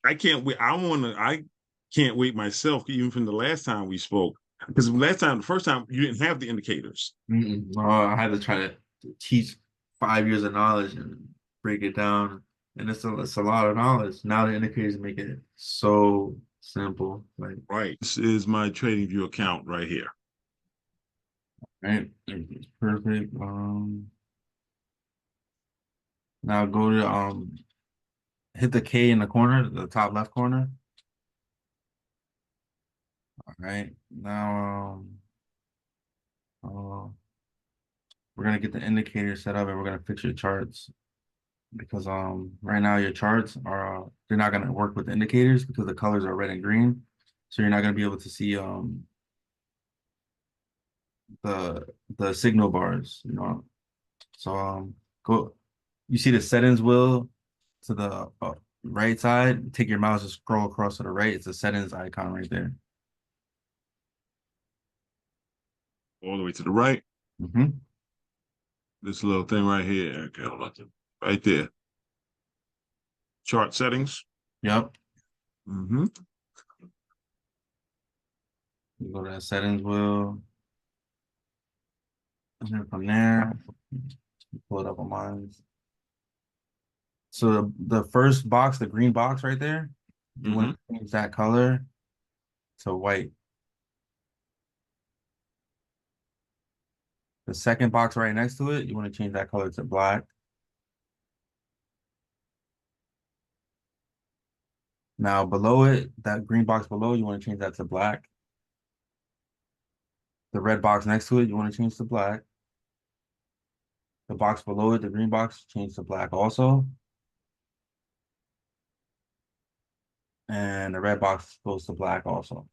I can't wait. I can't wait myself, even from the last time we spoke. Because the first time, you didn't have the indicators. No, I had to try to teach 5 years of knowledge and break it down. And it's a lot of knowledge. Now the indicators make it so simple. Like, Right. This is my trading view account right here. right? It's perfect. Now go to hit the K in the corner, the top left corner. All right. Now we're gonna get the indicator set up and we're gonna fix your charts because right now your charts are they're not gonna work with indicators because the colors are red and green. So you're not gonna be able to see the signal bars, you know. So go you see the settings wheel to the right side, take your mouse and scroll across to the right. It's a settings icon right there. All the way to the right. Hmm. This little thing right here. Okay, hold on. Right there. Chart settings. Yep. Mm-hmm. You go to that settings wheel. And then from there, pull it up on mine. So the first box, the green box right there, you want Mm-hmm. to change that color to white. The second box right next to it, you want to change that color to black. Now below it, that green box below, you want to change that to black. The red box next to it, you want to change to black. The box below it, the green box, change to black also. And the red box goes to black also.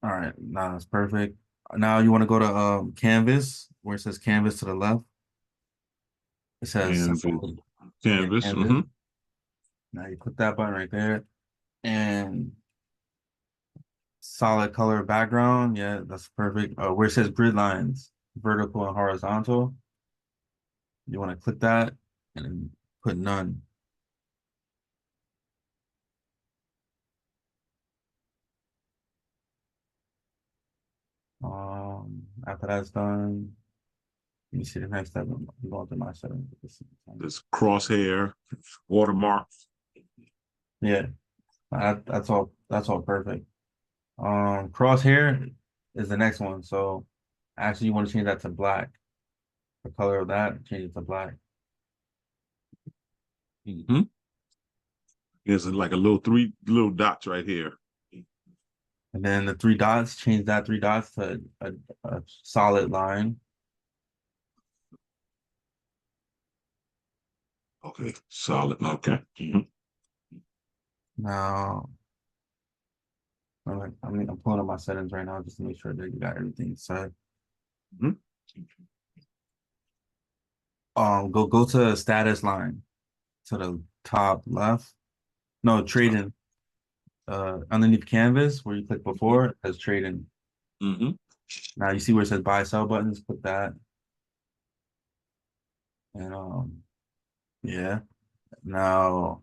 All right, now that's perfect. Now you want to go to canvas where it says canvas to the left. It says And simple. Yeah, canvas. canvas. Mm-hmm. Now you click that button right there and solid color background. Yeah, that's perfect. Where it says grid lines, vertical and horizontal, you want to click that and then put none. After that's done, let me see the next step. I'm going to my settings. This crosshair, watermark. Yeah, that's all perfect. Crosshair is the next one. So actually you want to change that to black. The color of that, change it to black. Mm-hmm. There's like a little three little dots right here. And then the three dots, change that three dots to a solid line. Okay, solid. Okay. Mm-hmm. Now, I'm pulling up my settings right now just to make sure that you got everything set. Mm-hmm. Go to status line to the top left. No, trading. Underneath canvas where you clicked before, it says trading. Mm-hmm. Now you see where it says buy sell buttons, click that. And yeah. Now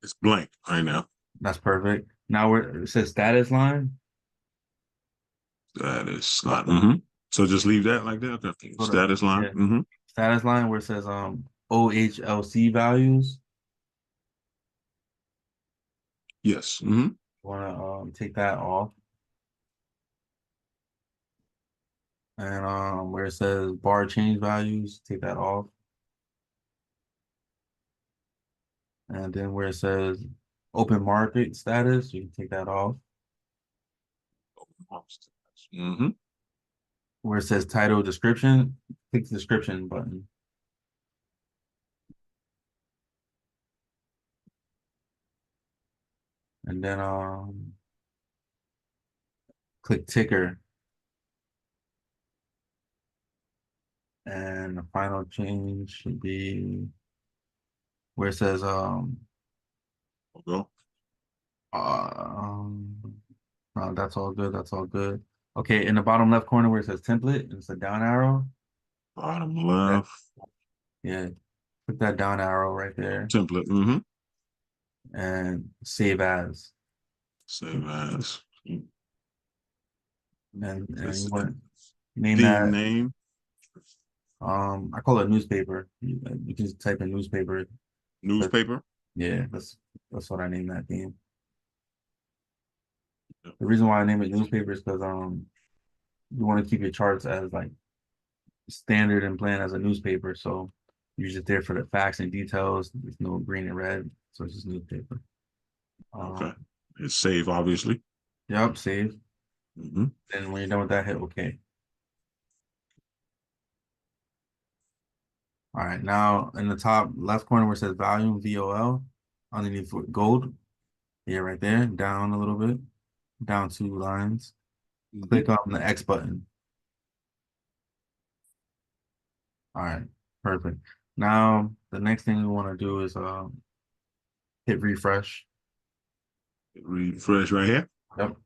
It's blank right now. that's perfect. Now where it says status line, That is not. Mm-hmm. So just leave that like that. Okay. go to Status line. yeah, Mm-hmm. status line where it says OHLC values. Yes. Mm-hmm. You want to take that off. And where it says bar change values, take that off. And then where it says open market status, you can take that off. Mm-hmm. Where it says title description, click the description button. And then click ticker. And the final change should be where it says Go. um no, that's all good. That's all good. Okay, in the bottom left corner where it says template, it's a down arrow. Bottom That left. yeah. Click that down arrow right there Template. and save as. Save as. And This you want to name theme that. name. I call it newspaper. You can just type in newspaper. But Newspaper. yeah, that's what I name that theme. The reason why I name it newspaper is because you want to keep your charts as like standard and plan as a newspaper. So you're just there for the facts and details. There's no green and red, so it's just newspaper. Okay. Um, It's save, obviously. yep, save. hmm Then when you're done with that, hit OK. All right, now in the top left corner where it says volume, VOL, underneath gold, yeah, right there, down a little bit, down 2 lines. hmm Click on the X button. All right, perfect. Now the next thing we want to do is hit refresh. Refresh right here. Yep,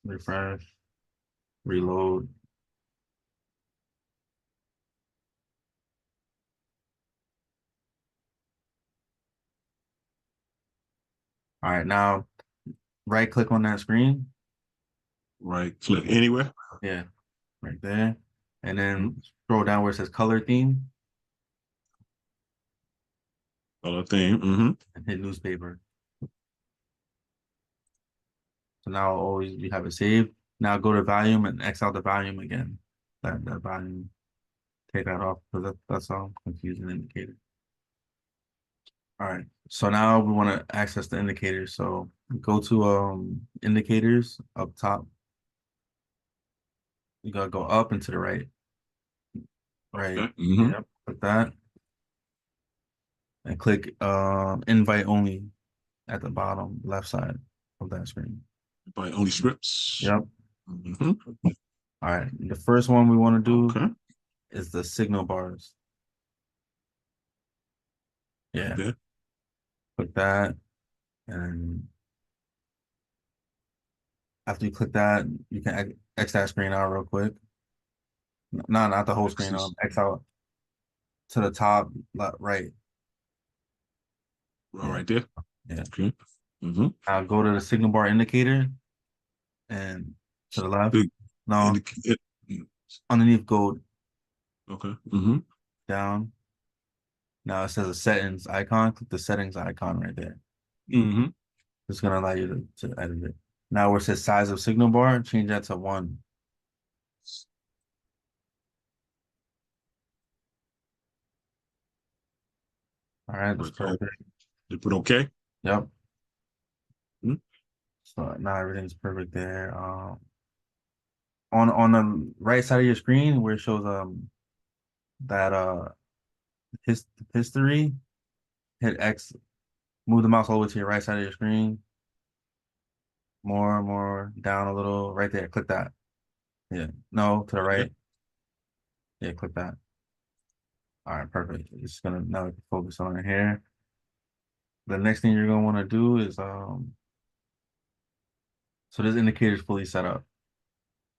refresh, reload. All right, now right click on that screen. Right click anywhere. Yeah, right there. And Mhm. then scroll down where it says color theme Other thing. and hit newspaper. So now always you have it saved. Now go to volume and X out the volume again. That volume, take that off because that's all confusing indicator. All right. So now we want to access the indicators. So go to indicators up top. You gotta go up and to the right. Right. Okay. Yep. Click that and click invite only at the bottom left side of that screen. By only scripts. Yep. hmm All right. The first one we want to do Okay. is the signal bars. Yeah. Okay. Click that. And after you click that, you can X that screen out real quick. No, not the whole screen. Access. X out to the top right. Yeah. Right there. Yeah. Okay. hmm Now go to the signal bar indicator and to the left. Big No, indicate. underneath gold Okay. down. Now it says a settings icon. Click the settings icon right there. hmm It's gonna allow you to edit it. Now where it says size of signal bar, change that to 1. All right, that's Oh, perfect. you put okay. Yep. Mhm. So now everything's perfect there. On the right side of your screen where it shows that history, hit X, move the mouse over to your right side of your screen, more down a little, right there. Click that. Yeah. No, to the Right there. right. Yeah, click that. All right, perfect. It's gonna now we can focus on it here. The next thing you're gonna want to do is so this indicator is fully set up.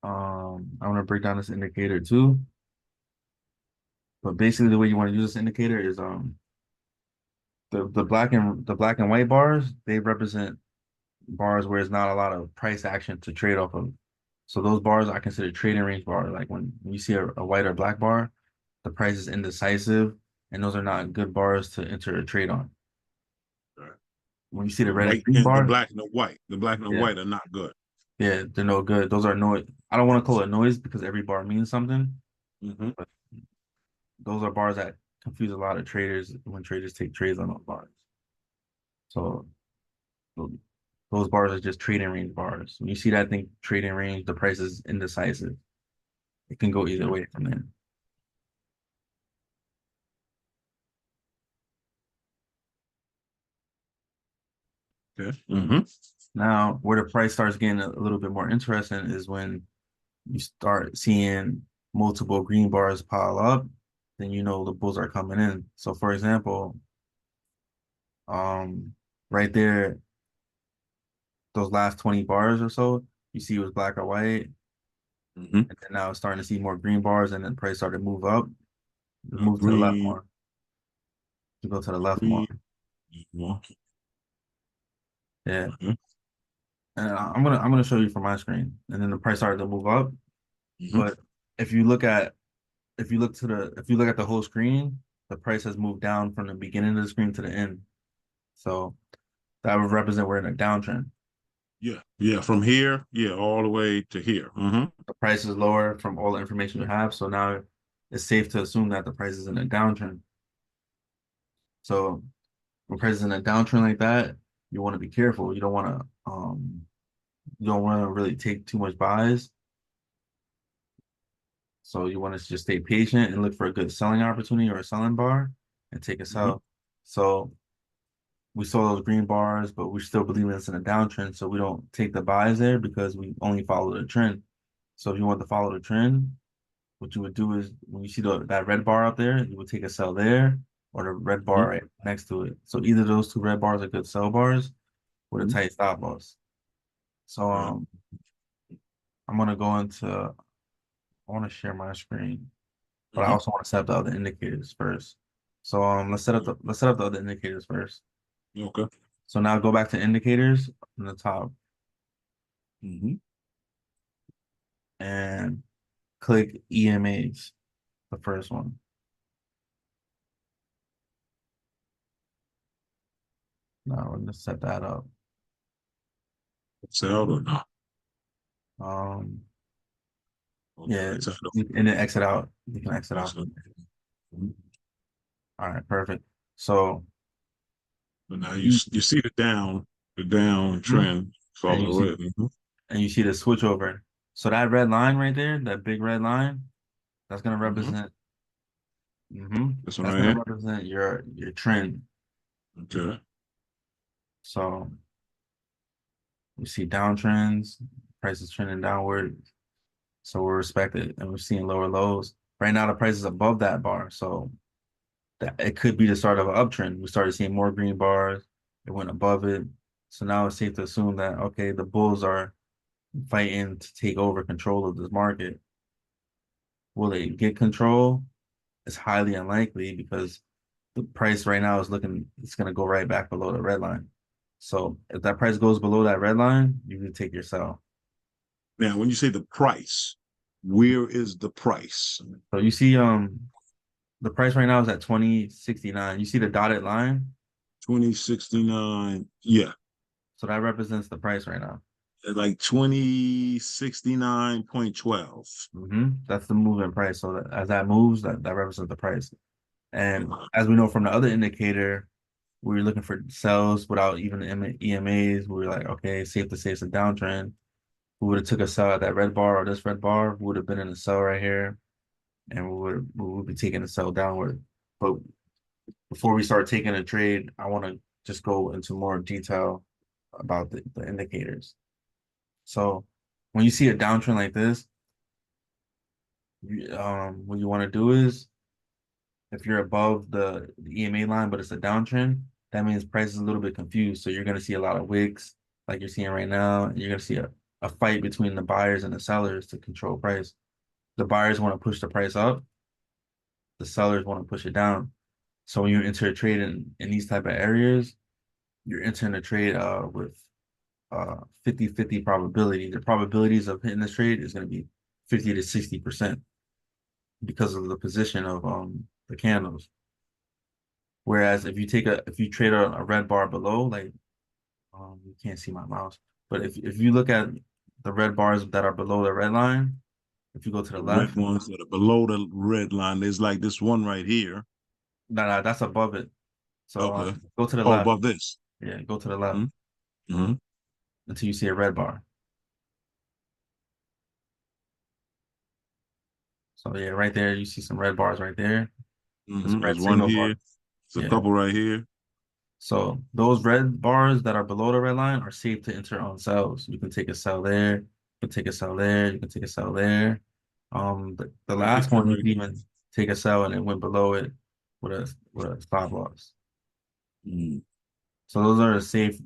I'm gonna break down this indicator too. But basically the way you want to use this indicator is the black and white bars, they represent bars where there's not a lot of price action to trade off of. So those bars I consider trading range bars. Like when you see a white or black bar, the price is indecisive, and those are not good bars to enter a trade on. Right. When you see the The red and white green and the bar, black and the white. The black and the yeah, white are not good. yeah, they're no good. Those are noise. I don't want to call it noise because every bar means something, hmm but those are bars that confuse a lot of traders when traders take trades on those bars. So those bars are just trading range bars. When you see that thing trading range, the price is indecisive. It can go either Okay. way from there. Okay. Now, where the price starts getting a little bit more interesting is when you start seeing multiple green bars pile up, then you know the bulls are coming in. So for example, um, right there, those last 20 bars or so, you see it was black or white, hmm and then now it's starting to see more green bars, and then price started to move up, move to the left Green. more. To go to the left more. Green one. Yeah. Mhm. And I'm gonna show you from my screen. And then the price started to move up. Mhm. But if you look at if you look at the whole screen, the price has moved down from the beginning of the screen to the end. So that would represent we're in a downtrend. Yeah, yeah, from here, yeah, all the way to here. The price is lower from all the information you have. So now it's safe to assume that the price is in a downtrend. So when price is in a downtrend like that, you want to be careful. You don't want to really take too much buys. So you want to just stay patient and look for a good selling opportunity or a selling bar and take a Hmm. sell. So we saw those green bars, but we still believe it's in a downtrend. So we don't take the buys there because we only follow the trend. So if you want to follow the trend, what you would do is when you see that red bar out there, you would take a sell there or the red bar right next to it. So either those two red bars are good sell bars with a Hmm. tight stop loss. So Okay. I'm gonna go into I want to share my screen, but I Hmm. also want to set up the other indicators first. So let's set up the other indicators first. Okay. So now go back to indicators on the top Hmm. and click EMAs, the first one. Now we're gonna set that up. Sell or not? Um, Okay, yeah, it's out and then exit out. You can exit out. of. Mhm. All right, perfect. So But now you you see the down mhm, trend and you follow see it. Mhm. the switch over. So that red line right there, that big red line, that's gonna Mhm. represent This one that's right gonna here. represent your trend. Okay. So we see downtrends, price is trending downward. So we're respected and we're seeing lower lows. Right now the price is above that bar. So that it could be the start of an uptrend. We started seeing more green bars. It went above it. So now it's safe to assume that okay, the bulls are fighting to take over control of this market. Will they get control? It's highly unlikely because the price right now is looking, it's going to go right back below the red line. So if that price goes below that red line, you can take your sell. Now, when you say the price, where is the price? So you see, the price right now is at 2069. You see the dotted line? 2069. Yeah, So that represents the price right now. like 2069.12. That's the moving price. So that, as that moves, that represents the price. And as we know from the other indicator, we were looking for sells without even EMAs. We were like, okay, safe to say it's a downtrend. We would have took a sell at that red bar or this red bar. We would have been in a sell right here, and we would be taking a sell downward. But before we start taking a trade, I want to just go into more detail about the indicators. So when you see a downtrend like this, what you want to do is if you're above the EMA line, but it's a downtrend, that means price is a little bit confused. So you're going to see a lot of wicks like you're seeing right now. And you're going to see a fight between the buyers and the sellers to control price. The buyers want to push the price up. The sellers want to push it down. So when you enter a trade in these type of areas, you're entering a trade with 50-50 probability. The probabilities of hitting this trade is going to be 50 to 60% because of the position of the candles. Whereas if you trade a red bar below, like you can't see my mouse, but if you look at the red bars that are below the red line, if you go to the The red left, ones that are below the red line, there's like this one right here. no, that's above it. So Okay. go to the Oh, left. above this. Yeah, go to the left Mm-hmm. Mm-hmm. until you see a red bar. So yeah, right there you see some red bars right there. It's a Mm-hmm. red There's one signal here. bar. There's a Yeah. couple right here. So those red bars that are below the red line are safe to enter on sells. You can take a sell there, you can take a sell there, you can take a sell there. The Right last here, one you right can even take a sell and it went below it with a stop loss. here. So those are safe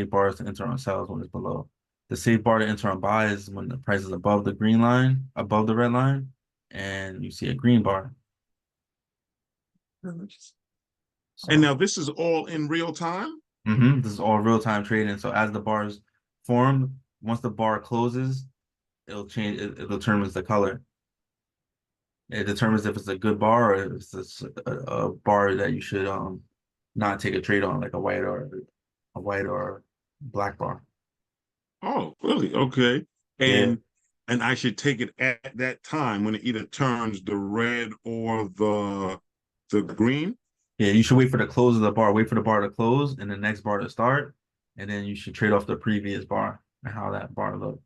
bars to enter on sells when it's below. The safe bar to enter on buy is when the price is above the green line, above the red line, and you see a green bar. Mm. And So now this is all in real time? this is all real-time trading. So as the bars form, once the bar closes, it'll change. It determines the color. It determines if it's a good bar or if it's a bar that you should not take a trade on, like a white or black bar. Oh, really? Okay. Yeah. And and I should take it at that time when it either turns the red or the green? Yeah, you should wait for the close of the bar. Wait for the bar to close and the next bar to start, and then you should trade off the previous bar and how that bar looked.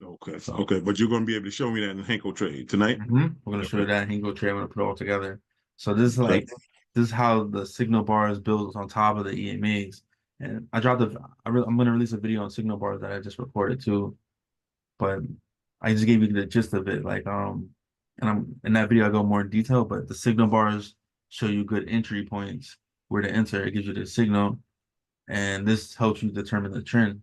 Okay. So Okay. But you're going to be able to show me that in Henko trade tonight? we're gonna show you Okay. that and go trade. I'm gonna put it all together. So this is Okay. like this is how the signal bar is built on top of the EMAs. And I'm gonna release a video on signal bars that I just recorded too, but I just gave you the gist of it. And I'm in that video I go more in detail, but the signal bars show you good entry points where to enter. It gives you the signal, and this helps you determine the trend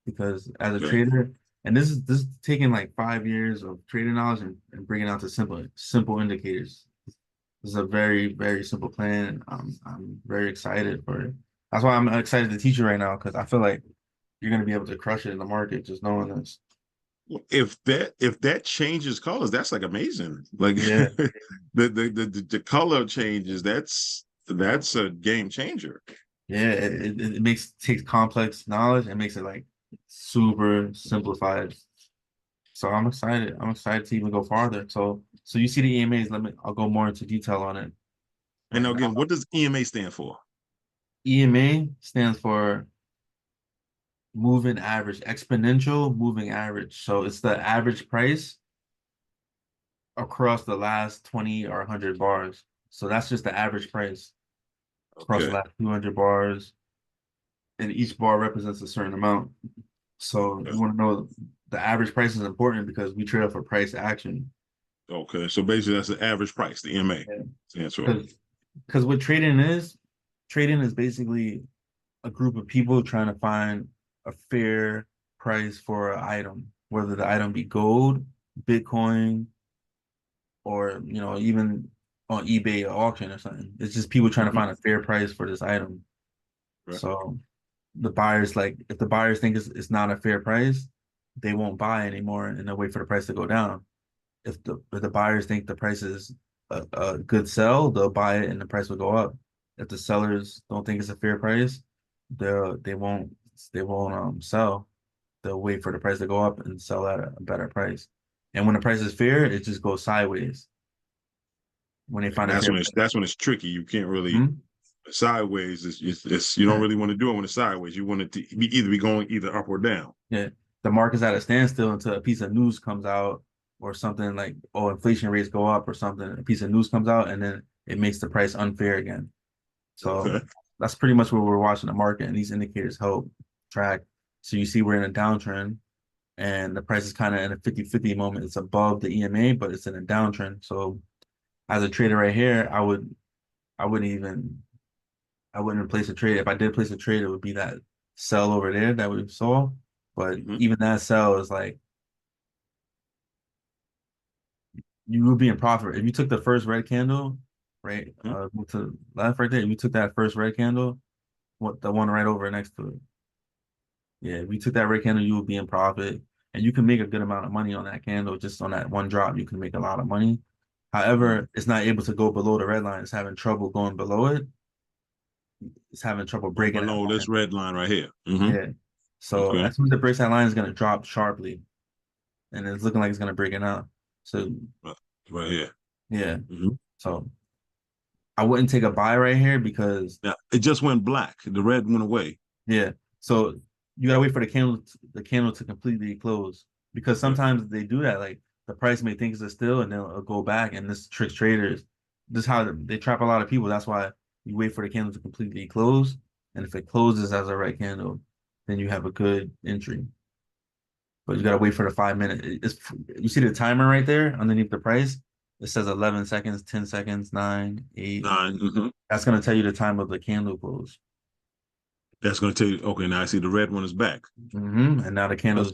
because as a Okay. trader, and this is taking like 5 years of trading knowledge and bringing out to simple indicators. This is a very simple plan. I'm very excited for it. That's why I'm excited to teach you right now because I feel like you're gonna be able to crush it in the market just knowing this. If that changes colors, that's like amazing. Like Yeah, the color changes, that's a game changer. yeah. It makes takes complex knowledge and makes it like super simplified. So I'm excited. I'm excited to even go farther. So you see the EMAs. I'll go more into detail on it And right now now. again, what does EMA stand for? EMA stands for moving average, exponential moving average. So it's the average price across the last 20 or 100 bars. So that's just the average price across the Okay. last 200 bars, and each bar represents a certain amount. So you want to know the average price is important because we trade off a price action. Okay. So basically that's the average price, the EMA Yeah. stands for. Because what trading is basically a group of people trying to find a fair price for an item, whether the item be gold, Bitcoin, or even on eBay or auction or something. It's just people trying to Mhm. find a fair price for this item. Right. So the buyers like if the buyers think it's not a fair price, they won't buy anymore and they'll wait for the price to go down. If the buyers think the price is a good sell, they'll buy it and the price will go up. If the sellers don't think it's a fair price, they won't sell. They'll wait for the price to go up and sell at a better price. And when the price is fair, it just goes sideways. When they And find a that's fair when it's price. that's when it's tricky. You can't really Mhm. sideways. It's you don't really want to do it when it's sideways. You want it to be going either up or down. Yeah, the market's at a standstill until a piece of news comes out or something like, oh, inflation rates go up or something. A piece of news comes out and then it makes the price unfair again. So Okay. that's pretty much what we're watching the market, and these indicators help track. So you see we're in a downtrend and the price is kind of in a 50-50 moment. It's above the EMA, but it's in a downtrend. So as a trader right here, I wouldn't even I wouldn't place a trade. If I did place a trade, it would be that sell over there that we saw. But Hmm. even that sell is like you would be in profit. If you took the first red candle, right, Hmm. to the left right there, if you took that first red candle, the one right over next to it. Yeah, if you took that red candle, you would be in profit. And you can make a good amount of money on that candle. Just on that one drop, you can make a lot of money. Hmm. However, it's not able to go below the red line. It's having trouble going below it. It's having trouble Going breaking that below this line. red line right here. Hmm. Yeah. So Okay. as soon as it breaks that line, it's gonna drop sharply. And it's looking like it's gonna break it out. So Right right here. yeah. Hmm. So I wouldn't take a buy right here because Now it just went black. The red went away. yeah. So you gotta wait for the candle to completely close because Okay. sometimes they do that. Like the price may think it's still and then it'll go back. And this tricks traders. This is how they trap a lot of people. That's why you wait for the candle to completely close. And if it closes as a red candle, then you have a good entry. But you gotta wait for the 5 minute. You see the timer right there underneath the price. It says 11 seconds, 10 seconds, 9, 8. 9. Hmm. That's gonna tell you the time of the candle close. That's going to tell you. Okay. Now I see the red one is back. And now the That's, candles,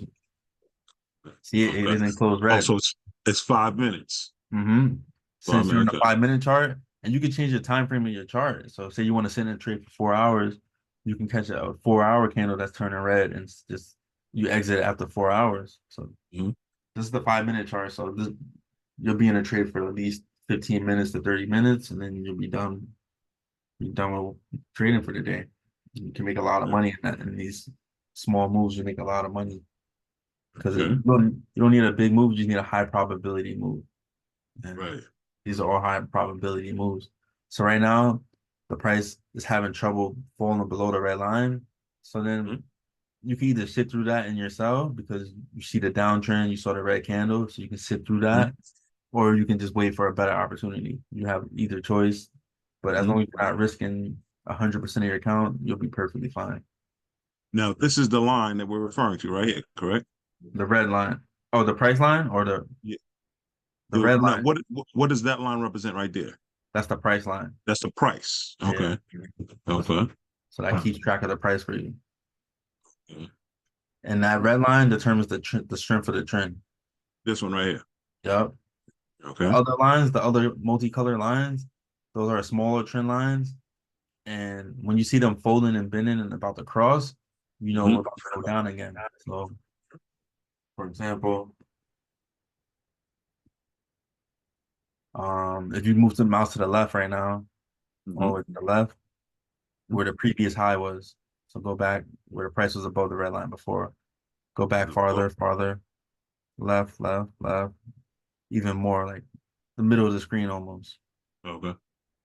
see it, it okay. isn't closed Oh, red. so it's 5 minutes. hmm Well, I Since mean, you're in a okay. 5 minute chart And you can change the time frame of your chart. So say you want to sit in a trade for 4 hours, you can catch a 4 hour candle that's turning red and just you exit after 4 hours. So Mhm. this is the 5 minute chart. So you'll be in a trade for at least 15 minutes to 30 minutes, and then you'll be done. You're done with trading for the day. You can make a lot of Okay. money in these small moves. You make a lot of money because Okay. you don't need a big move. You just need a high probability move. And Right. these are all high probability moves. So right now, the price is having trouble falling below the red line. So then Mhm. you can either sit through that in your sell because you see the downtrend, you saw the red candle, so you can sit through Mhm. that, or you can just wait for a better opportunity. You have either choice, but as Mhm. long as you're not risking 100% of your account, you'll be perfectly fine. Now, this is the line that we're referring to, right here, correct? The red line, oh, the price line or Yeah. the red Now, line, what does that line represent right there? that's the price line. That's the price. Yeah. Okay. So, Okay. so that keeps track of the price for you. Okay. And that red line determines the strength of the trend. This one right here. Yep. The Okay. other lines, the other multicolored lines, those are smaller trend lines. And when you see them folding and bending and about to cross, you know we're Hmm. about to go down again. So, for example, if you move the mouse to the left right now, all Hmm. the way to the left, where the previous high was. So go back where the price was above the red line before. Go back Oh, farther, farther, left, left, left, even more, like the middle of the screen almost. okay.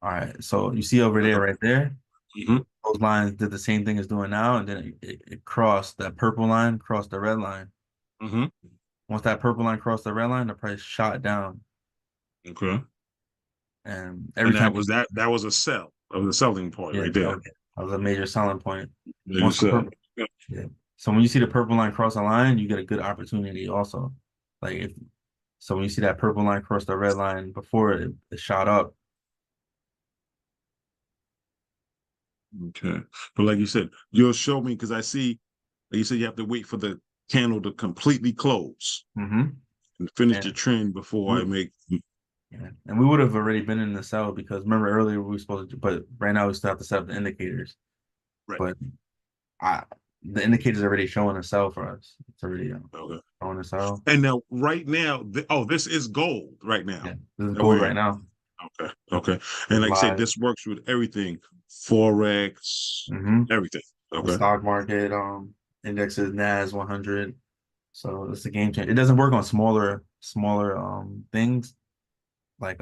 All right. So you see over there, right there, Hmm. those lines did the same thing as doing now, and then it crossed that purple line, crossed the red line. Hmm. Once that purple line crossed the red line, the price shot down. Okay. And And every time, that was a sell of the selling point yeah, right there. that was a major selling point. There you Once the sell. purple, yeah. So when you see the purple line cross the line, you get a good opportunity also. Like if so, when you see that purple line cross the red line before it shot up, Okay. But like you said, you'll show me because I see, like you said, you have to wait for the candle to completely close mm-hmm. and finish the and trend before I we, make. yeah, and we would have already been in the sell because remember earlier we were supposed to, but right now we still have to set up the indicators. Right. But I, the indicators are already showing a sell for us. It's already Okay. showing a sell. And now, right now, this is gold right now Yeah, this is that gold we're right in. now. Okay. Okay. And It's like I said, live. this works with everything, Forex, Mm-hmm. everything. The Okay. stock market index is NAS 100. So it's a game changer. It doesn't work on smaller things like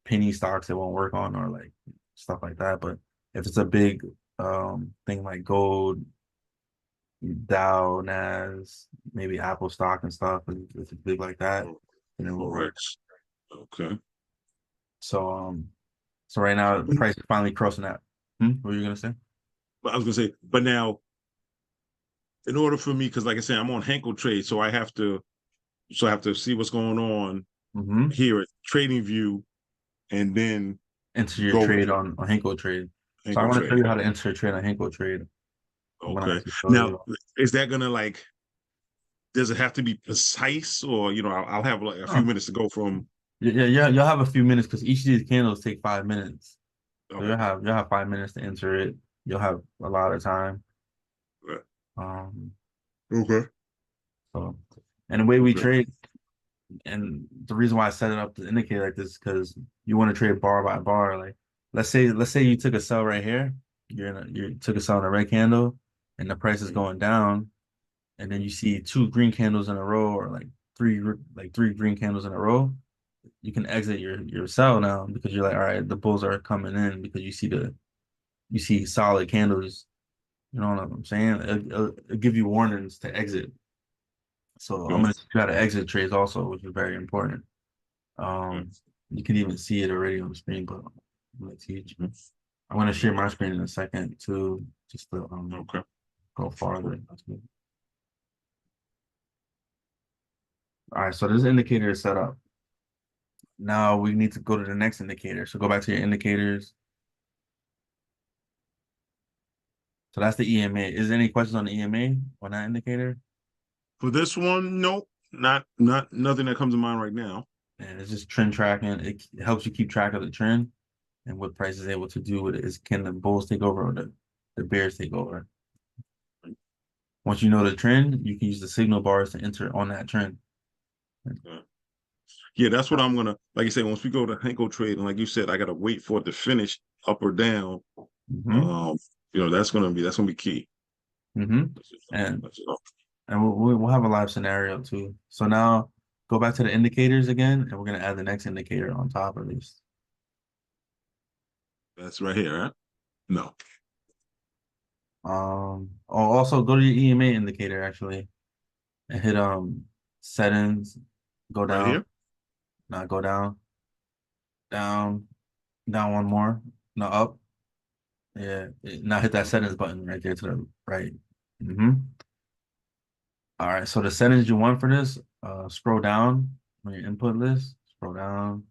penny stocks it won't work on or like stuff like that. But if it's a big thing like gold, Dow, NAS, maybe Apple stock and stuff, and if it's big like that, then it will work. Forex. Okay. So so right now the price is finally crossing that. What were you gonna say? But I was gonna say, but now, in order for me, because like I said, I'm on Henkel Trade, so I have to see what's going on Mm-hmm. here at Trading View, and then Enter your go trade on Henkel Trade. So I Henkel want to show Trade. you how to enter a trade on Henkel Trade. I'm gonna Okay. actually show Now, you. is that gonna like? Does it have to be precise, or I'll have like a few Oh, minutes to go from? yeah. You'll have a few minutes because each of these candles take 5 minutes. So Okay. you'll have 5 minutes to enter it. You'll have a lot of time. Right. Um, Okay. so and the way we Okay. trade, and the reason why I set it up to indicate like this because you want to trade bar by bar. Like let's say you took a sell right here. You took a sell in a red candle, and the price is Mhm. going down, and then you see two green candles in a row, or three green candles in a row. You can exit your sell now because you're like, all right, the bulls are coming in because you see solid candles. You know what I'm saying? It'll give you warnings to exit. So I'm Okay. gonna try to exit trades also, which is very important. Okay. Um, you can even see it already on the screen, but I'm gonna teach. Mhm. I'm gonna share my screen in a second too, just to Okay. go farther. All right, so this indicator is set up. Now we need to go to the next indicator. So go back to your indicators. So that's the EMA. Is there any questions on the EMA on that indicator? For this one, nope, nothing that comes to mind right now. And it's just trend tracking. It helps you keep track of the trend. and what price is able to do with it is can the bulls take over or the bears take over. Once you know the trend, you can use the signal bars to enter on that trend. Okay. Yeah, that's what I'm gonna like. I say, once we go to Henko trade, and like you said, I gotta wait for it to finish up or down. Mm-hmm. Um, that's gonna be key. Mm-hmm. That's it. And That's it. and we'll have a live scenario too. So now go back to the indicators again, and we're gonna add the next indicator on top of these. That's right here, right? No, Also go to your EMA indicator actually and hit settings, go right down, here. not go down, down, down one more, no up. Yeah, now hit that settings button right there to the right. Mm-hmm. All right, so the settings you want for this, scroll down on your input list, scroll down.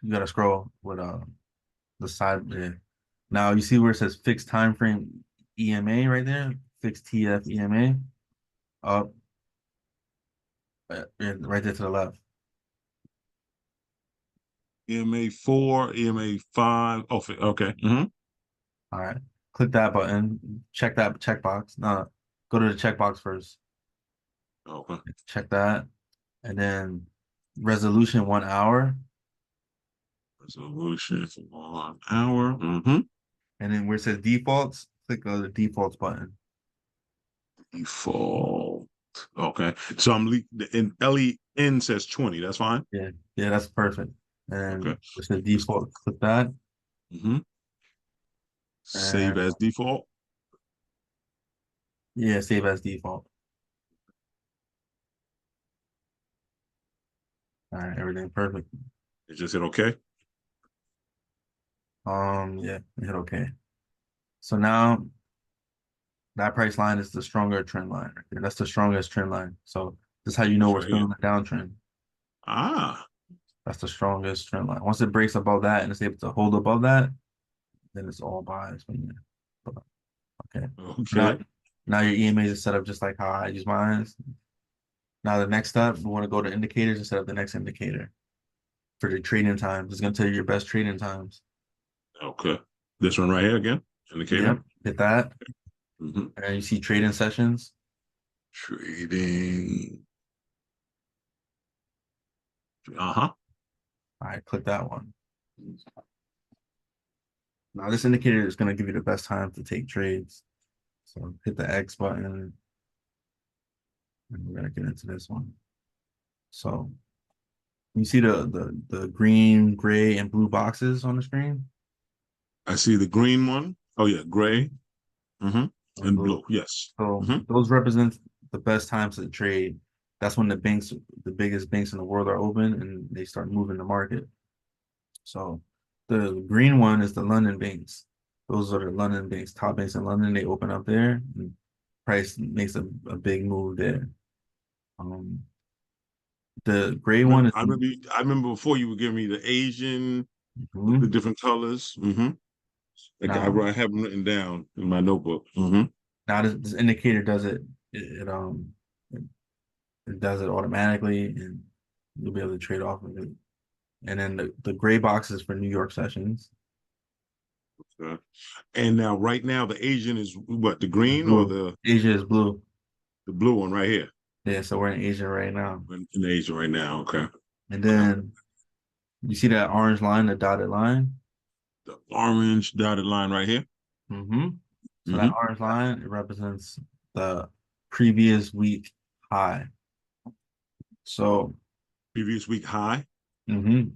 You gotta scroll with the side there. Now you see where it says fixed time frame EMA right there, fixed TF EMA up, right there to the left. EMA 4, EMA 5. Oh, okay. Mm-hmm. All right, click that button, check that checkbox. No, go to the checkbox first, Okay. check that, and then resolution 1 hour, Resolution for 1 hour. Mm-hmm. and then where it says defaults, click on the defaults button. Default. Okay. So and LEN says 20. That's fine. Yeah, yeah, that's perfect. Okay. And it says default, click that, Mm-hmm. Save and as default. yeah, save as default. All right, everything perfect. It just hit okay. Yeah, hit okay. So now that price line is the stronger trend line right there. That's the strongest trend line. So this is how you know It's we're right still here. in the downtrend. Ah, That's the strongest trend line. Once it breaks above that and it's able to hold above that, then it's all buys from there. Okay. Now, okay. now your EMAs is set up just like how I use mine. Now the next step, we want to go to indicators and set up the next indicator for the trading times. It's gonna tell you your best trading times. Okay. This one right here again. Yep. Indicator. Hit that. Mm-hmm. And you see trading sessions. Trading. Uh-huh. All right, click that one. Now this indicator is gonna give you the best time to take trades. So hit the X button and we're gonna get into this one. So you see the green, gray, and blue boxes on the screen? I see the green one. Oh yeah, gray. Mm-hmm. And And blue. blue. Yes. So Mm-hmm. those represent the best times to trade. That's when the biggest banks in the world are open and they start moving the market. So the green one is the London banks. Those are the London banks, top banks in London. They open up there and price makes a big move there. Um, the gray one is I remember before you were giving me the Asian with the mhm. different colors. Mm-hmm. Like Now I have them written down in my notebook. Mm-hmm. now this indicator does it, it does it automatically and you'll be able to trade off of it. And then the gray box is for New York sessions. And now, right now, the Asian is what, the It's green or blue. Asia is blue. the blue one right here? Yeah, so we're in Asia right now. In the Asian right now. Okay. And Okay. then you see that orange line, the dotted line? The orange dotted line right here. Mm-hmm. So that Mm-hmm. orange line, it represents the previous week high. So, Previous week high. mm-hmm.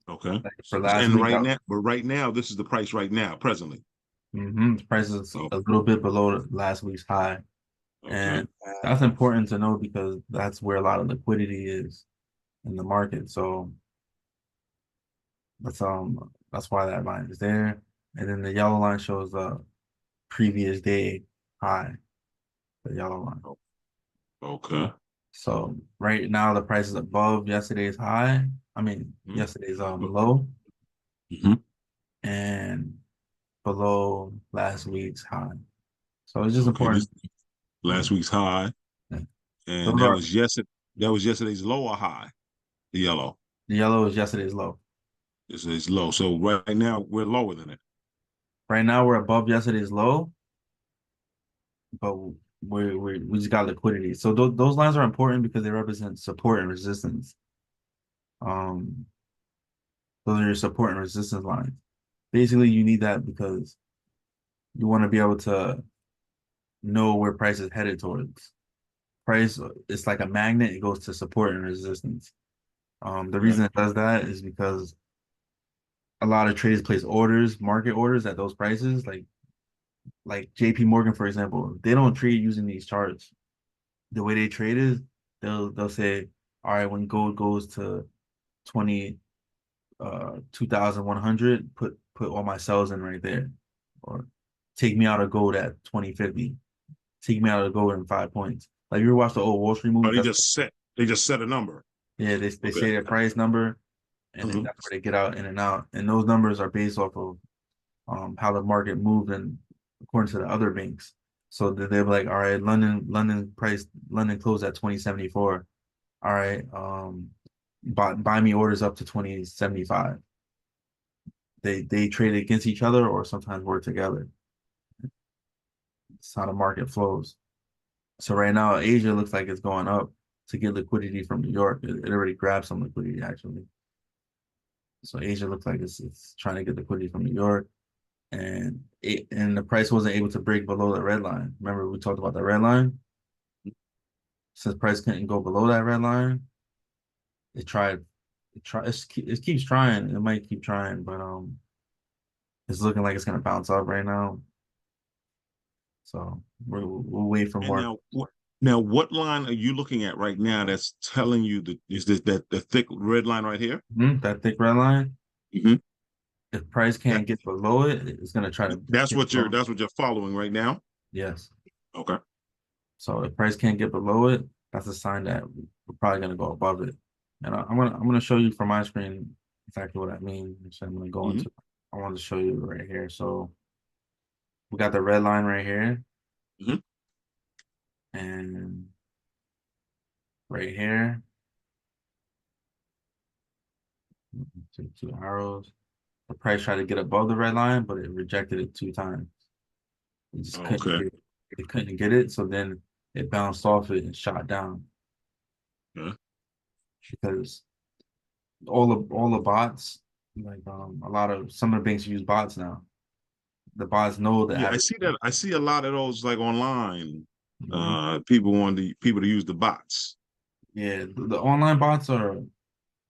Okay. Like for last And week, right now, this is the price right now, presently. mm-hmm. The price is Oh, a little bit below last week's high. okay. And that's important to know because that's where a lot of liquidity is in the market. So that's why that line is there. And then the yellow line shows the previous day high, the yellow line. Oh, okay. So right now the price is above yesterday's high. I mean yesterday's low Mm-hmm. and below last week's high. So it's just Okay. This important. last week's high, Yeah. and Those that are was yesterday. That was yesterday's lower high. The yellow. the yellow is yesterday's low. It's low. So right now we're lower than it. Right now we're above yesterday's low, but we just got liquidity. So those lines are important because they represent support and resistance. Um, those are your support and resistance lines. Basically, you need that because you want to be able to know where price is headed towards. Price it's like a magnet, it goes to support and resistance. The Okay. reason it does that is because a lot of traders place orders, market orders at those prices, like JP Morgan, for example. They don't trade using these charts. The way they trade is they'll say, all right, when gold goes to 20 2,100, put all my sells in right there. Or take me out of gold at 2050. Take me out of gold in 5 points. Like you ever watch the old Wall Street Oh, movies? That's they just set a number. yeah, they Okay. say their price number and then Hmm. that's where they get out in and out. And those numbers are based off of how the market moved and according to the other banks. So they're like, all right, London closed at 2074. All right, buy me orders up to 2075. They trade against each other or sometimes work together. It's how the market flows. So right now, Asia looks like it's going up to get liquidity from New York. It already grabbed some liquidity actually. So Asia looks like it's trying to get liquidity from New York, and the price wasn't able to break below the red line. Remember we talked about the red line. Since price couldn't go below that red line, it tried. It keeps trying. It might keep trying, but it's looking like it's gonna bounce up right now. So we'll wait for And more. what line are you looking at right now that's telling you that is this that the thick red line right here? That thick red line. Hmm. If price That can't get below it, it's gonna try to get below. that's what you're following right now. Yes. Okay. So if price can't get below it, that's a sign that we're probably gonna go above it. And I'm gonna show you from my screen exactly what I mean. So I'm gonna go Hmm. into. I want to show you right here. So we got the red line right here, Hmm. and right here, two arrows. The price tried to get above the red line, but it rejected it 2 times. It just couldn't Okay. get it. It couldn't get it, so then it bounced off it and shot down Yeah. because all the bots, like a lot of some of the banks use bots now. The bots know the Yeah, I average. see that. I see a lot of those like online. Mhm. People to use the bots. Yeah, the online bots are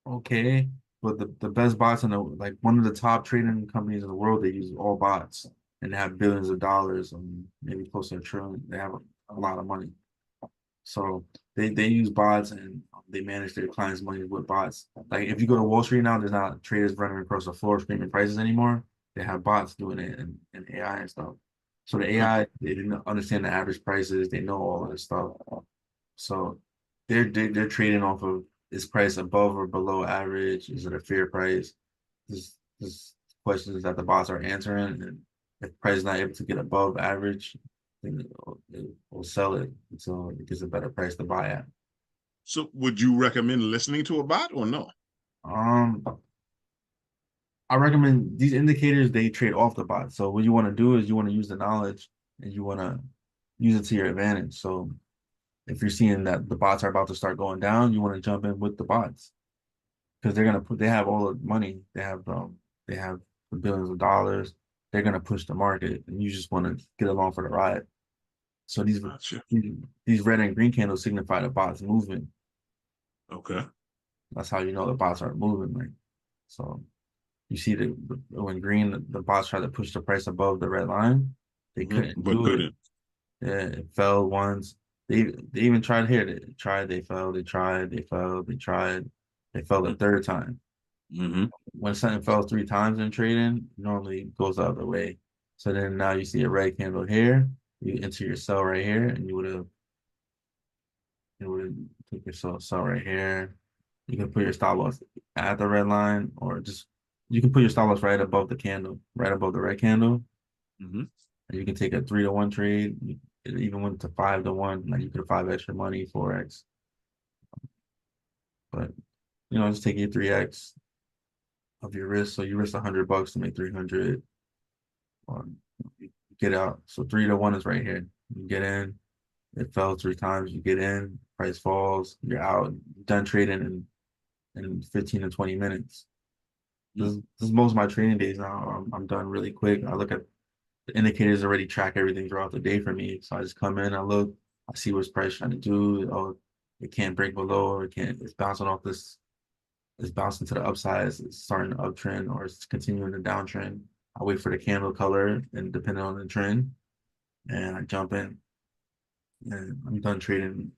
okay, but the best bots in the like one of the top trading companies in the world, they use all bots and they have billions of dollars and maybe close to a trillion. They have a lot of money. So they use bots and they manage their clients' money with bots. Like if you go to Wall Street now, there's not traders running across the floor screaming prices anymore. They have bots doing it and AI and stuff. So the Okay. AI, they didn't understand the average prices. They know all of this stuff. So they're trading off of is price above or below average? Is it a fair price? This questions that the bots are answering. And if price is not able to get above average, then it will sell it until it gets a better price to buy at. So, would you recommend listening to a bot or no? Um, I recommend these indicators, they trade off the bot. So what you want to do is you want to use the knowledge and you want to use it to your advantage. So if you're seeing that the bots are about to start going down, you want to jump in with the bots because they have all the money. They have the billions of dollars. They're gonna push the market and you just want to get along for the ride. So Gotcha. these red and green candles signify the bots movement. Okay. That's how you know the bots are moving. Like so you see when green the bots try to push the price above the red line, they Hmm. couldn't But do it. couldn't. Yeah, it fell once. They even tried here. They tried, they fell, they tried, they fell, they tried, they fell the third time. Hmm. When something fell 3 times in trading, normally it goes the other way. So then now you see a red candle here, you enter your sell right here, and you would have took your sell right here. You can put your stop loss at the red line, or just you can put your stop loss right above the candle, right above the red candle. Hmm. And you can take a 3-to-1 trade. It even went to 5-to-1. Like you could have 5 extra money, 4x. But just take your 3x. of your risk. So you risk $100 to make 300. You get out. So 3 to 1 is right here. You get in. It fell 3 times. You get in. Price falls. You're out. Done trading in 15 to 20 minutes. This is most of my trading days now. I'm done really quick. I look at the indicators already track everything throughout the day for me. So I just come in, I look, I see what's price trying to do. Oh, it can't break below, or it can't. It's bouncing off this. It's bouncing to the upside. It's starting to uptrend, or it's continuing the downtrend. I wait for the candle color, and depending on the trend, and I jump in, and I'm done trading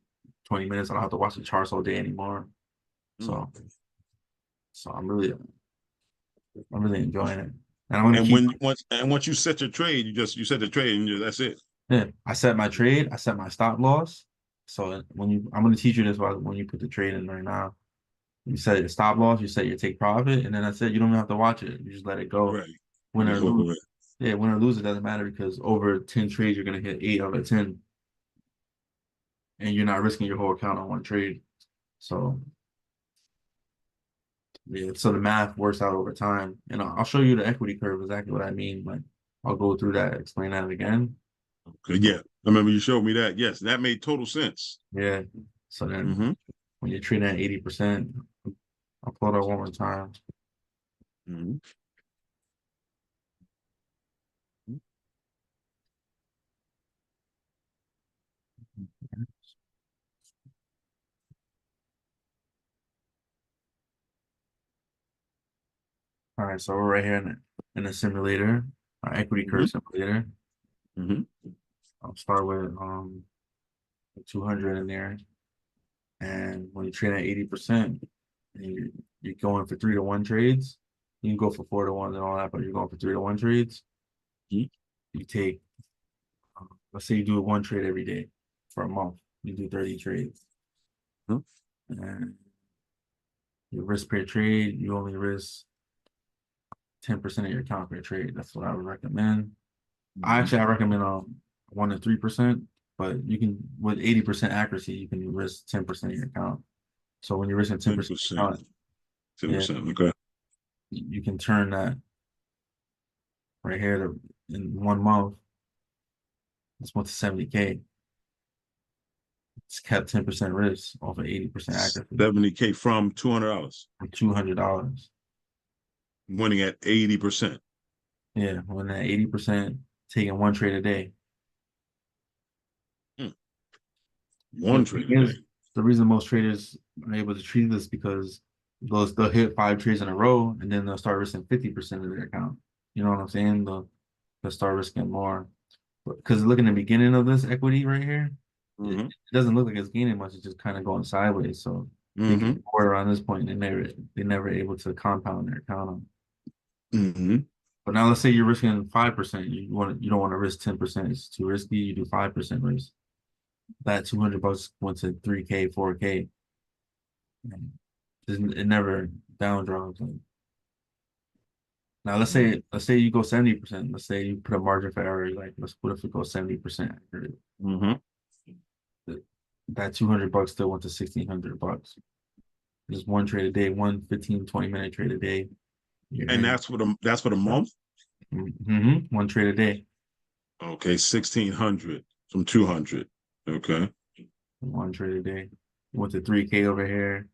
20 minutes. I don't have to watch the charts all day anymore. So, so I'm really enjoying it. And I'm gonna And keep. once you set your trade, you set the trade and that's it. Yeah, I set my trade. I set my stop loss. So I'm gonna teach you this when you put the trade in right now. You set your stop loss. You set your take profit, and then that's it. You don't even have to watch it. You just let it go. Right. Win or lose. Right. Yeah, win or lose, it doesn't matter because over 10 trades, you're gonna hit 8 out of 10, and you're not risking your whole account on one trade. So yeah, so the math works out over time. And I'll show you the equity curve, exactly what I mean. Like I'll go through that, explain that again. Okay, yeah. I remember you showed me that. Yes, that made total sense. Yeah. So then Mm-hmm. when you're trading at 80%, I'll pull that one more time. Mm-hmm. All right, so we're right here in the simulator, our equity Mm-hmm. curve simulator. Mm-hmm. I'll start with 200 in there. And when you trade at 80%, and you're going for 3 to 1 trades, you can go for 4 to 1 and all that, but you're going for 3 to 1 trades. You take, let's say you do 1 trade every day for a month. You do 30 trades. Mm-hmm. And your risk per trade, you only risk 10% of your account per trade. That's what I would recommend. I recommend 1 to 3%, but you can with 80% accuracy, you can risk 10% of your account. So when you're risking 10% of your 10%. account, yeah, 10%. Okay. you can turn that right here in 1 month. It's went to 70K. It's kept 10% risk off of 80% accuracy 70K from $200. for $200. Winning at 80%. Yeah, when that 80% taking 1 trade a day. One But the trade a thing day. is, the reason most traders are able to treat this because they'll hit 5 trades in a row and then they'll start risking 50% of their account. You know what I'm saying? They'll start risking more. Because look in the beginning of this equity right here, it Mm-hmm. doesn't look like it's gaining much. It's just kind of going sideways. So they Mm-hmm. get bored around this point and they never able to compound their account. Mm-hmm. But now let's say you're risking 5%. You don't want to risk 10%. It's too risky. You do 5% risk. That $200 went to 3K, 4K. It never down draws. Now let's say you go 70%. Let's say you put a margin for error. Like what if it goes 70% accurate? Mm-hmm. That $200 still went to $1,600. Just 1 trade a day, 20-minute trade a day. You're And in. that's for the month. 1 trade a day. Okay, 1,600 from 200. Okay. 1 trade a day. Went to 3K over here.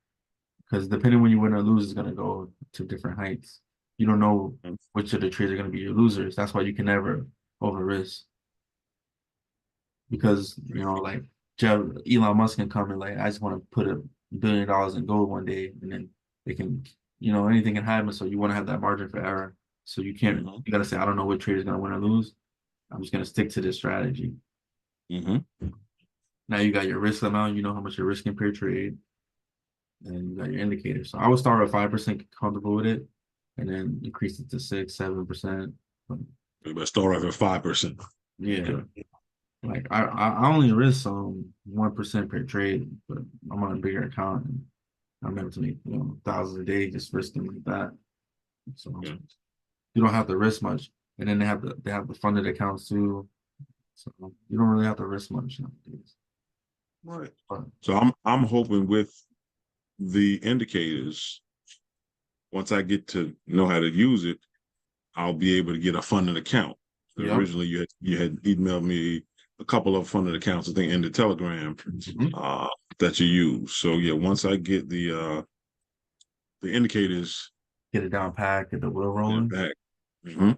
Because depending when you win or lose, it's gonna go to different heights. You don't know which of the trades are gonna be your losers. That's why you can never over risk. Because like Elon Musk can come and like, I just want to put $1 billion in gold one day, and then they can, anything can happen. So you want to have that margin for error. So you can't. Mm-hmm. You got to say, I don't know what trade is gonna win or lose. I'm just gonna stick to this strategy. Mm-hmm. Now you got your risk amount. You know how much you're risking per trade, and you got your indicator. So I would start with 5%, comfortable with it, and then increase it to 6, 7%. But start off at 5%. Yeah. Okay. Like I only risk 1% per trade, but I'm on a bigger account and I'm able to make thousands a day just risking like that. So Okay. you don't have to risk much, and then they have the funded accounts too, so you don't really have to risk much nowadays. Right. But So I'm hoping with the indicators once I get to know how to use it, I'll be able to get a funded account. Yep. Originally, you had emailed me a couple of funded accounts, I think, in the Telegram that you use. So yeah, once I get the indicators, Get it down packed, get the wheel yeah, rolling. back. Mm-hmm.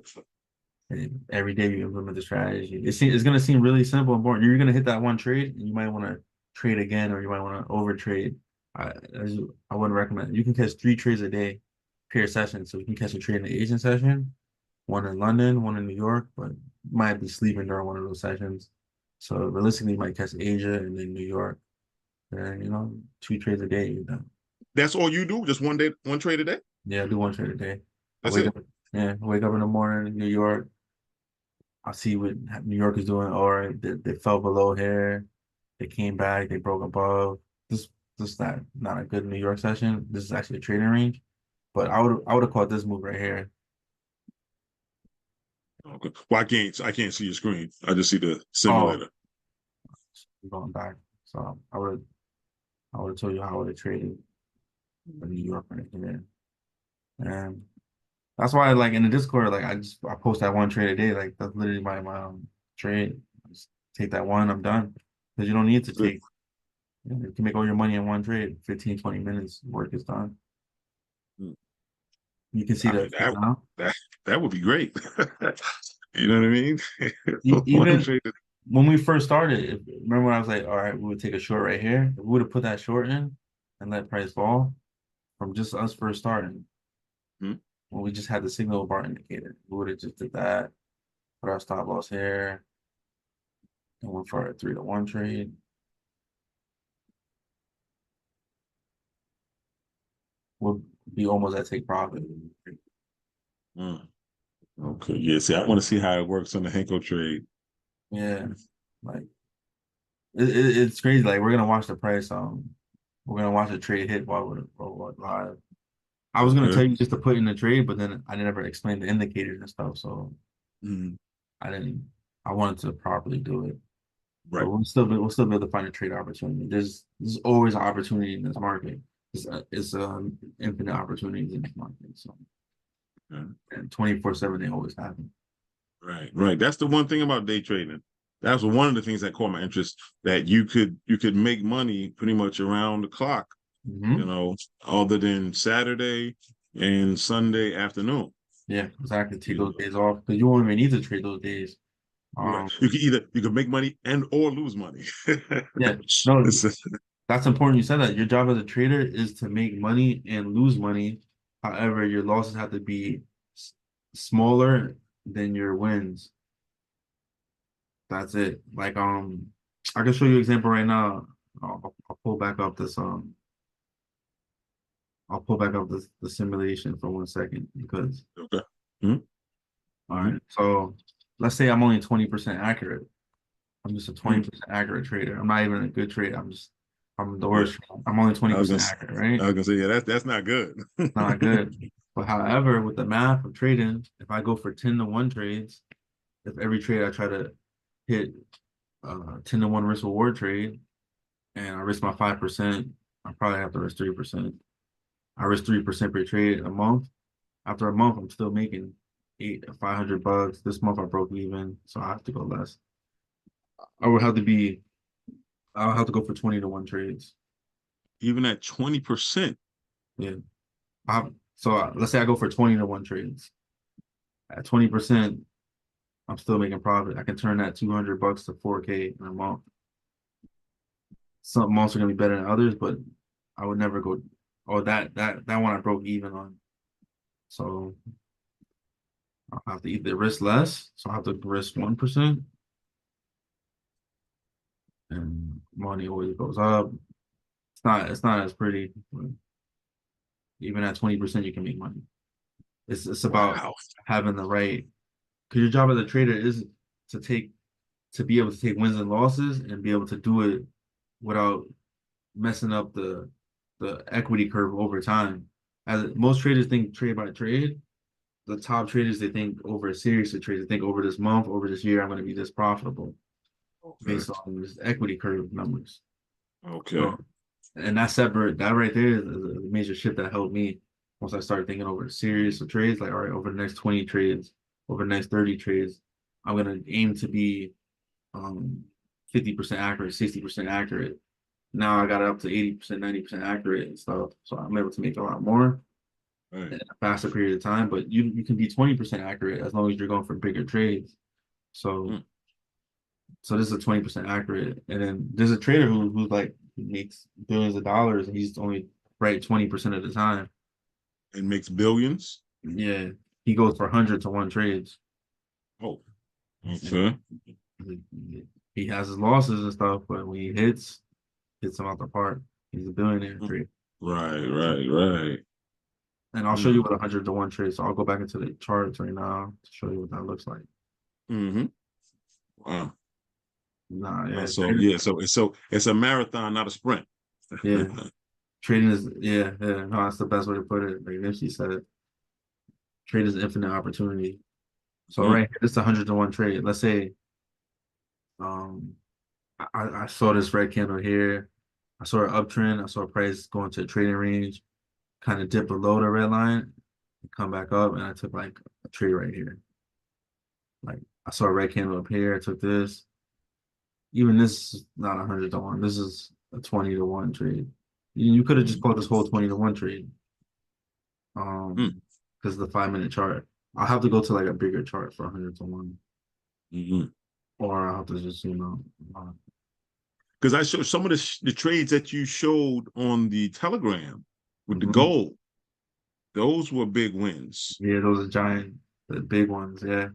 And every day you implement the strategy. It's going to seem really simple and boring. You're going to hit that one trade, and you might want to trade again, or you might want to over trade. I, I wouldn't recommend it. You can catch 3 trades a day per session. So you can catch a trade in the Asian session, one in London, one in New York, but you might be sleeping during one of those sessions. So realistically, you might catch Asia and then New York. And 2 trades a day, you're done. That's all you do? Just one day, one trade a day? Yeah, I do one trade a day. I That's wake it. up, yeah, I wake up in the morning in New York. I see what New York is doing. Or they fell below here. They came back. They broke above. This not a good New York session. This is actually a trading range. But I would have caught this move right here. Okay. Well, I can't see your screen. I just see the Oh, simulator. going back. So I would have told you how I would have traded for New York right here. And that's why, like, in the Discord, like, I post that one trade a day. Like, that's literally my trade. Just take that one. I'm done. Because you don't need to That's it. take. You can make all your money in one trade. 15, 20 minutes, work is done. Mm. You can see I the mean, effect now. that would be great. You know what I mean? One Even trade. when we first started, remember when I was like, all right, we would take a short right here. If we would have put that short in and let price fall from just us first starting, Hmm? when we just had the signal bar indicator, we would have just did that, put our stop loss here, and went for a 3-to-1 trade. We'll be almost at take profit. Mm. Okay. Yeah. See, I want to see how it works on the Henko trade. Yeah, like it's crazy. Like we're gonna watch the price. We're gonna watch the trade hit while we're live. I was gonna tell Okay. you just to put in the trade, but then I never explained the indicators and stuff, so Mm. I didn't. I wanted to properly do it, but Right. we'll still be able to find a trade opportunity. There's always an opportunity in this market. It's infinite opportunities in this market. So Yeah. and 24/7 they always happen. Right. Right. That's the one thing about day trading. That was one of the things that caught my interest. That you could make money pretty much around the clock. Hmm. Other than Saturday and Sunday afternoon. Yeah, exactly. Take You those know, days off because you won't even need to trade those days. right. Um, You could make money and or lose money. yeah, no, It's that's important you said that. Your job as a trader is to make money and lose money. However, your losses have to be smaller than your wins. That's it. Like I can show you an example right now. I'll pull back up the simulation for 1 second because okay. Mhm, all mhm. right. So let's say I'm only 20% accurate. I'm just a Mm. 20% accurate trader. I'm not even a good trader. I'm the Yeah. worst. I'm only I was gonna 20% s- accurate, right? I was gonna say, yeah, that's not good. Not good. But however, with the math of trading, if I go for 10-to-1 trades, if every trade I try to hit 10-to-1 risk reward trade and I risk my 5%, I probably have to risk 3%. I risk 3% per trade a month. After a month, I'm still making $500. This month I broke even, so I have to go less. I would have to be I'll have to go for 20-to-1 trades. Even at 20%. Yeah. So let's say I go for 20-to-1 trades. At 20%, I'm still making profit. I can turn that $200 to 4K in a month. Some months are gonna be better than others, but I would never go. Oh, that one I broke even on. So I'll have to either risk less, so I have to risk 1%, and money always goes up. It's not as pretty, but even at 20%, you can make money. It's about Wow. having the right because your job as a trader is to be able to take wins and losses and be able to do it without messing up the equity curve over time. As most traders think trade by trade, the top traders they think over a series of trades. They think over this month, over this year, I'm going to be this profitable Okay. based on this equity curve numbers. Okay. So, and that right there is a major shift that helped me. Once I started thinking over a series of trades, like all right, over the next 20 trades, over the next 30 trades, I'm gonna aim to be 50% accurate, 60% accurate. Now I got it up to 80%, 90% accurate and stuff. So I'm able to make a lot more Right. in a faster period of time. But you can be 20% accurate as long as you're going for bigger trades. So Mm. so this is a 20% accurate. And then there's a trader who's like makes billions of dollars and he's only right 20% of the time. It makes billions. Yeah. He goes for 100 to 1 trades. Oh, And okay. he has his losses and stuff, but when he hits him out the park. He's a billionaire Mm. trade. Right, right, right. And I'll show you Mm. what 100 to 1 trade. So I'll go back into the charts right now to show you what that looks like. Mm-hmm. Wow. Nah, yeah, So yeah, so it's a marathon, not a sprint. yeah. Trading is yeah. No, that's the best way to put it. Like Nipsey said, trade is infinite opportunity. So Mm. right here, this is 100 to 1 trade. Let's say um I saw this red candle here. I saw an uptrend. I saw a price going to a trading range, kind of dip below the red line, and come back up, and I took like a trade right here. Like I saw a red candle up here. I took this. Even this is not 100 to 1. This is a 20 to 1 trade. You could have just called this whole 20 to 1 trade. Mm. Because the 5 minute chart. I'll have to go to like a bigger chart for 100 to 1. Mm-hmm. Or I'll have to just, Because I showed some of the trades that you showed on the Telegram with the mhm. gold. Those were big wins. Yeah, those are giant, the big ones, yeah.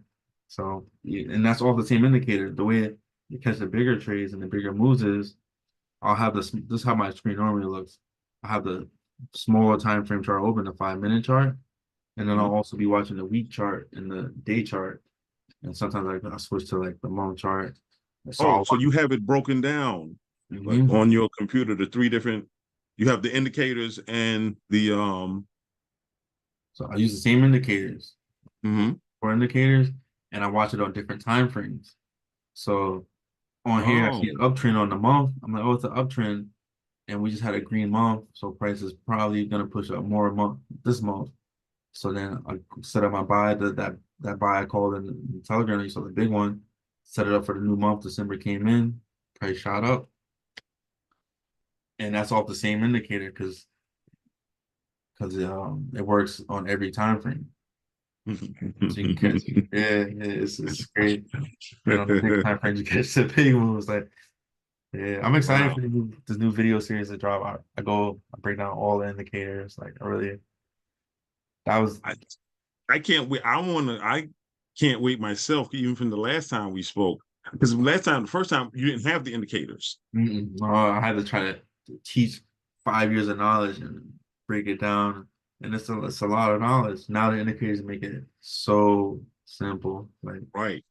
So yeah, and that's all the same indicator. The way you catch the bigger trades and the bigger moves is I'll have this is how my screen normally looks. I have the smaller time frame chart open, the 5 minute chart. And then I'll Mhm. also be watching the week chart and the day chart. And sometimes I switch to like the month chart. So Oh, I'll so watch. you have it broken down like Mhm. on your computer, the three different. You have the indicators and the So I use the same indicators mhm. for indicators, and I watch it on different time frames. So on here, I see Oh, an uptrend on the month. I'm like, oh, it's an uptrend, and we just had a green month, so price is probably gonna push up more month this month. So then I set up my buy that buy I called in the Telegram. You saw the big one. Set it up for the new month. December came in, price shot up, and that's off the same indicator because it works on every time frame. So you can catch it's great. And on the big time frame, you catch the big moves. Like yeah, I'm excited wow. for this new video series to drop. I break down all the indicators. Like I really that was I I can't wait. I can't wait myself, even from the last time we spoke. Because the first time you didn't have the indicators. I had to try to teach 5 years of knowledge and break it down. And it's a lot of knowledge. Now the indicators make it so simple. Like Right.